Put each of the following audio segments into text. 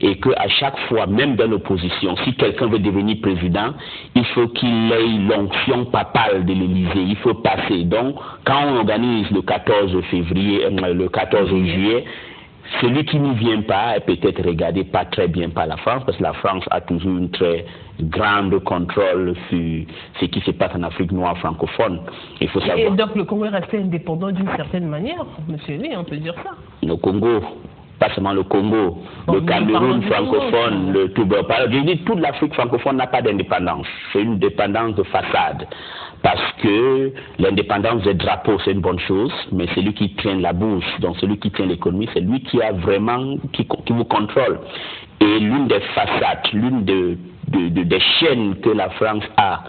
et qu'à chaque fois, même dans l'opposition, si quelqu'un veut devenir président, il faut qu'il ait l'onction papale de l'Élysée, il faut passer. Donc, quand on organise le 14 juillet, celui qui n'y vient pas est peut-être regardé pas très bien par la France, parce que la France a toujours une très grande contrôle sur ce qui se passe en Afrique noire francophone. Il faut savoir. Et donc le Congo est resté indépendant d'une certaine manière, monsieur Lee, on peut dire ça. Le Congo, pas seulement le Congo, bon, le Cameroun francophone, le Togo. Je dis toute l'Afrique francophone n'a pas d'indépendance. C'est une dépendance de façade. Parce que l'indépendance des drapeaux, c'est une bonne chose, mais c'est lui qui tient la bourse, donc celui qui tient l'économie, c'est lui qui a vraiment, qui vous contrôle. Et l'une des façades, l'une des chaînes que la France a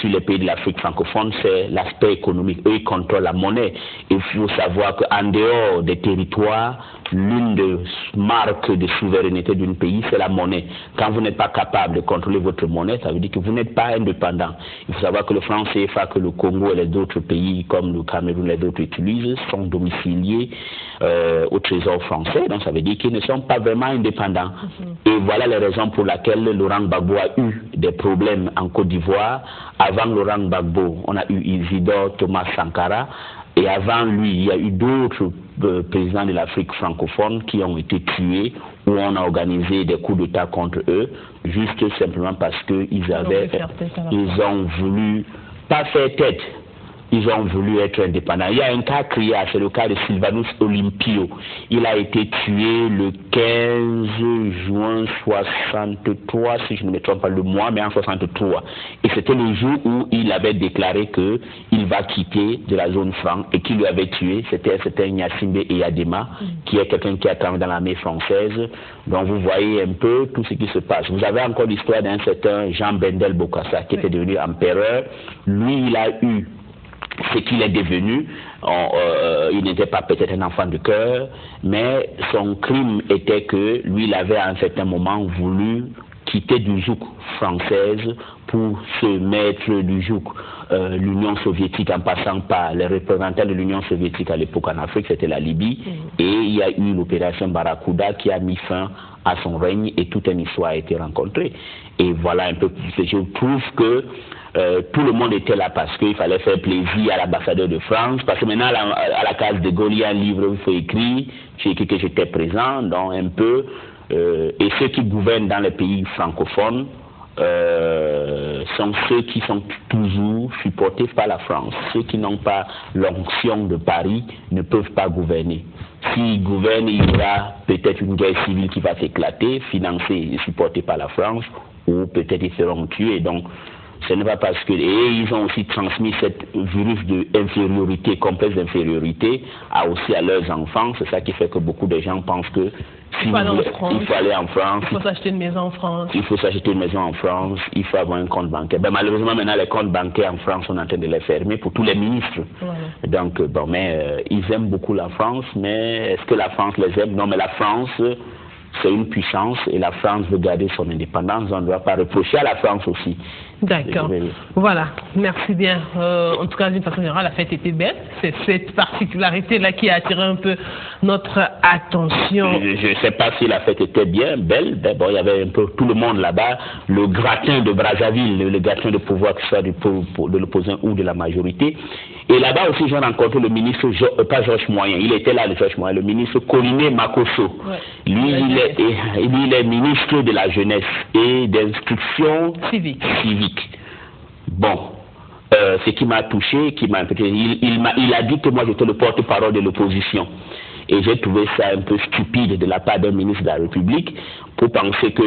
sur les pays de l'Afrique francophone, c'est l'aspect économique. Eux, ils contrôlent la monnaie. Il faut savoir qu'en dehors des territoires, l'une des marques de souveraineté d'un pays, c'est la monnaie. Quand vous n'êtes pas capable de contrôler votre monnaie, ça veut dire que vous n'êtes pas indépendant. Il faut savoir que le franc CFA, que le Congo et les autres pays comme le Cameroun et les autres utilisent, sont domiciliés au trésor français. Donc ça veut dire qu'ils ne sont pas vraiment indépendants. Et voilà les raisons pour lesquelles Laurent Gbagbo a eu des problèmes en Côte d'Ivoire. Avant Laurent Gbagbo, on a eu Isidore Thomas Sankara. Et avant lui, il y a eu d'autres présidents de l'Afrique francophone qui ont été tués, où on a organisé des coups d'État contre eux, juste simplement parce qu'ils ont voulu pas faire tête. Ils ont voulu être indépendants. Il y a un cas crié, c'est le cas de Sylvanus Olympio. Il a été tué le 15 juin 63, si je ne me trompe pas le mois, mais en 63. Et c'était le jour où il avait déclaré qu'il va quitter de la zone franc et qui lui avait tué, c'était Gnassingbé Eyadema, qui est quelqu'un qui a travaillé dans l'armée française. Donc vous voyez un peu tout ce qui se passe. Vous avez encore l'histoire d'un certain Jean Bendel Bokassa, qui était devenu empereur. Lui, il a eu ce qu'il est devenu. Il n'était pas peut-être un enfant de cœur, mais son crime était que lui, il avait à un certain moment voulu quitter du joug française pour se mettre du joug l'Union soviétique, en passant par les représentants de l'Union soviétique à l'époque en Afrique, c'était la Libye, et il y a eu l'opération Barracuda qui a mis fin à son règne et toute une histoire a été rencontrée. Et voilà un peu, je trouve que tout le monde était là parce qu'il fallait faire plaisir à l'ambassadeur de France, parce que maintenant à la case de Gaulle, il y a un livre où il faut écrire, j'ai écrit que j'étais présent, donc un peu, et ceux qui gouvernent dans les pays francophones sont ceux qui sont toujours supportés par la France. Ceux qui n'ont pas l'onction de Paris ne peuvent pas gouverner. S'ils gouvernent, il y aura peut-être une guerre civile qui va s'éclater, financée et supportée par la France, ou peut-être ils seront tués. Donc, ce n'est pas parce que... Et ils ont aussi transmis cette virus d'infériorité, complexe d'infériorité, aussi à leurs enfants. C'est ça qui fait que beaucoup de gens pensent que il faut aller en France. Il faut s'acheter une maison en France. Il faut s'acheter une maison en France. Il faut avoir un compte bancaire. Ben, malheureusement, maintenant, les comptes bancaires en France, on est en train de les fermer pour tous les ministres. Ouais. Donc, bon, mais ils aiment beaucoup la France, mais est-ce que la France les aime? Non, mais la France... c'est une puissance et la France veut garder son indépendance. On ne doit pas reprocher à la France aussi. D'accord. Voilà, merci bien. En tout cas, d'une façon générale, la fête était belle. C'est cette particularité-là qui a attiré un peu notre attention. Je ne sais pas si la fête était bien, belle. Bon, il y avait un peu tout le monde là-bas. Le gratin de Brazzaville, le gratin de pouvoir, que ce soit de l'opposant ou de la majorité. Et là-bas aussi, j'ai rencontré le ministre, pas Georges Moyen, il était là, le Georges Moyen, le ministre Coliné Makosso. Ouais. Lui, il est ministre de la jeunesse et d'instruction civique. Bon, ce qui m'a touché, il a dit que moi j'étais le porte-parole de l'opposition. Et j'ai trouvé ça un peu stupide de la part d'un ministre de la République pour penser que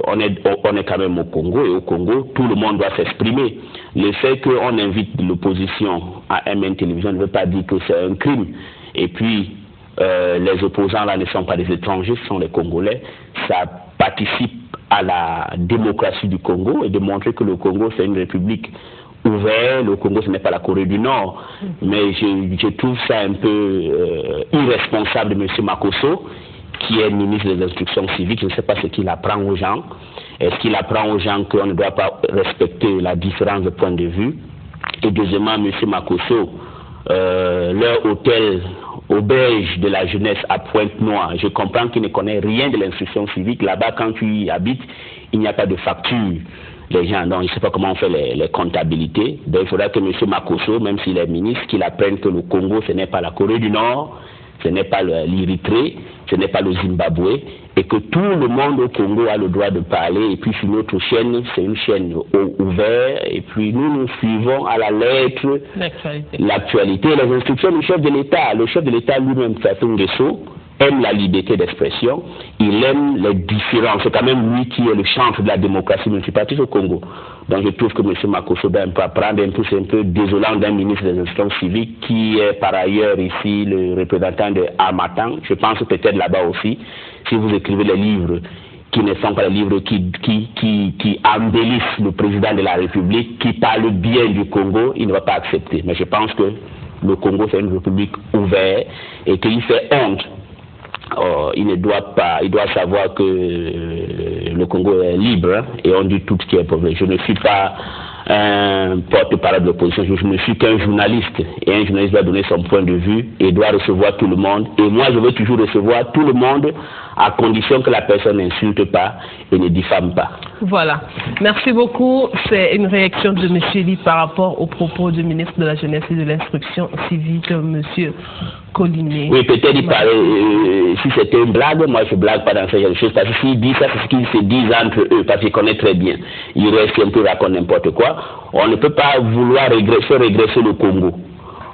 on est quand même au Congo, et au Congo, tout le monde doit s'exprimer. Le fait qu'on invite l'opposition à MN Télévision ne veut pas dire que c'est un crime. Et puis, les opposants là ne sont pas des étrangers, ce sont les Congolais. Ça participe à la démocratie du Congo et de montrer que le Congo c'est une république ouverte. Le Congo ce n'est pas la Corée du Nord. Mais je trouve ça un peu irresponsable de M. Makosso, qui est ministre des instructions civiques. Je ne sais pas ce qu'il apprend aux gens. Est-ce qu'il apprend aux gens qu'on ne doit pas respecter la différence de point de vue? Et deuxièmement, M. Makosso, leur hôtel auberge de la jeunesse à Pointe-Noire. Je comprends qu'il ne connaît rien de l'instruction civique. Là-bas, quand tu y habites, il n'y a pas de facture. Les gens, donc je ne sais pas comment on fait les comptabilités. Donc il faudra que M. Makosso, même s'il est ministre, qu'il apprenne que le Congo, ce n'est pas la Corée du Nord, ce n'est pas l'Érythrée, ce n'est pas le Zimbabwe, et que tout le monde au Congo a le droit de parler. Et puis sur notre chaîne, c'est une chaîne ouverte, et puis nous suivons à la lettre l'actualité et les instructions du chef de l'État. Le chef de l'État lui-même, Fatou Nguesso, aime la liberté d'expression, il aime les différences. C'est quand même lui qui est le chantre de la démocratie multipartite au Congo. Donc je trouve que M. Makosso doit un peu apprendre, c'est un peu désolant d'un ministre des institutions civiques qui est par ailleurs ici le représentant de Harmattan. Je pense peut-être là-bas aussi, si vous écrivez les livres qui ne sont pas les livres qui embellissent le président de la République, qui parlent bien du Congo, il ne va pas accepter. Mais je pense que le Congo c'est une république ouverte et qu'il fait honte. Il ne doit pas, il doit savoir que le Congo est libre, hein, et on dit tout ce qui est problème. Je ne suis pas un porte-parole de l'opposition, je ne suis qu'un journaliste, et un journaliste doit donner son point de vue et doit recevoir tout le monde, et moi je veux toujours recevoir tout le monde à condition que la personne n'insulte pas et ne diffame pas. Voilà, merci beaucoup. C'est une réaction de M. Ly par rapport aux propos du ministre de la Jeunesse et de l'Instruction civique, M. Collinet. Oui, peut-être il parlait, si c'était une blague, moi je blague pas dans ce genre de choses, parce que s'il dit ça, c'est ce qu'ils se disent entre eux, parce qu'ils connaissent très bien. Il reste un peu raconte n'importe quoi. On ne peut pas vouloir régresser le Congo.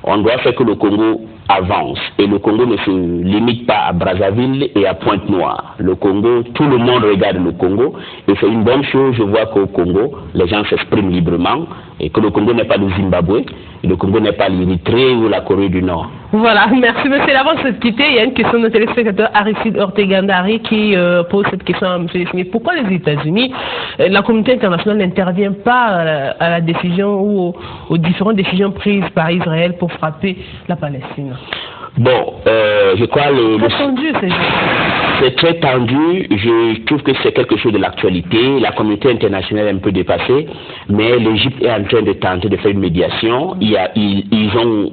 On doit faire que le Congo avance. Et le Congo ne se limite pas à Brazzaville et à Pointe-Noire. Le Congo, tout le monde regarde le Congo, et c'est une bonne chose. Je vois qu'au Congo, les gens s'expriment librement, et que le Congo n'est pas le Zimbabwe, et le Congo n'est pas l'Érythrée ou la Corée du Nord. Voilà, merci monsieur. Avant de se quitter, il y a une question de notre téléspectateur Aristide Ortegandari qui pose cette question à M. Smith. Pourquoi les États-Unis, la communauté internationale n'intervient pas à la décision ou aux différentes décisions prises par Israël pour frapper la Palestine? Bon, je crois c'est très tendu. Je trouve que c'est quelque chose de l'actualité. La communauté internationale est un peu dépassée, mais l'Égypte est en train de tenter de faire une médiation. Ils ont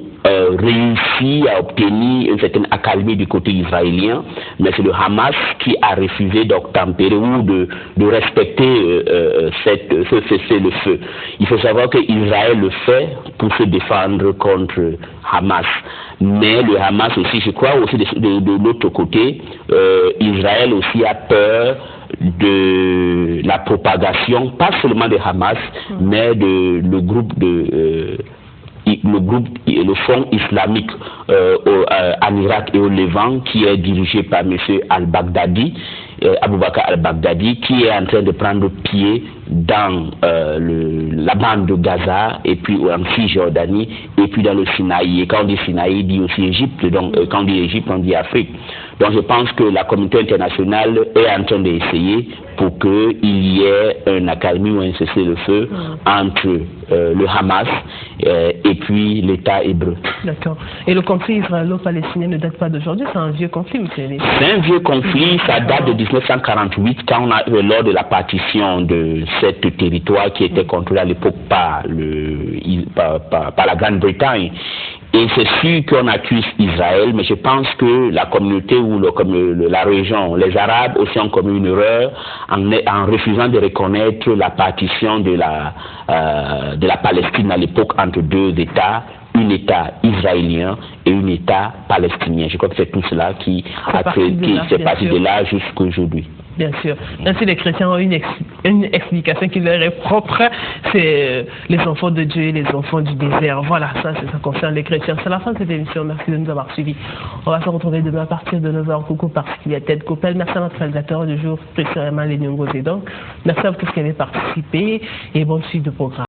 réussi à obtenir une certaine accalmie du côté israélien, mais c'est le Hamas qui a refusé d'obtempérer ou de respecter ce cessez-le-feu. Il faut savoir que Israël le fait pour se défendre contre Hamas. Mais le Hamas aussi, je crois aussi de l'autre côté, Israël aussi a peur de la propagation, pas seulement de Hamas, mais de le groupe le Front islamique en Irak et au Levant, qui est dirigé par M. al-Baghdadi, Aboubakar al-Baghdadi, qui est en train de prendre pied dans la bande de Gaza, et puis en Cisjordanie, et puis dans le Sinaï. Et quand on dit Sinaï, on dit aussi Égypte, donc quand on dit Égypte, on dit Afrique. Donc je pense que la communauté internationale est en train d'essayer pour qu'il y ait un accalmie ou un cessez-le-feu entre le Hamas et puis l'État hébreu. D'accord. Et le conflit israélo-palestinien ne date pas d'aujourd'hui, c'est un vieux conflit, M. Ely. C'est un vieux conflit, ça date de 1948, quand lors de la partition de ce territoire qui était contrôlé à l'époque par la Grande-Bretagne. Et c'est sûr qu'on accuse Israël, mais je pense que la communauté ou la région, les Arabes aussi ont commis une erreur en refusant de reconnaître la partition de la Palestine à l'époque entre deux États, un État israélien et un État palestinien. Je crois que c'est tout cela qui fait partie de là jusqu'à aujourd'hui. Bien sûr. Ainsi, les chrétiens ont une explication qui leur est propre, c'est les enfants de Dieu et les enfants du désert. Voilà, ça concerne les chrétiens. C'est la fin de cette émission. Merci de nous avoir suivis. On va se retrouver demain à partir de 9h. Coucou parce qu'il y a Ted Coppel. Merci à notre réalisateur du jour, précisément les Nyongo Zedong. Merci à vous tous qui avez participé et bonne suite de programme.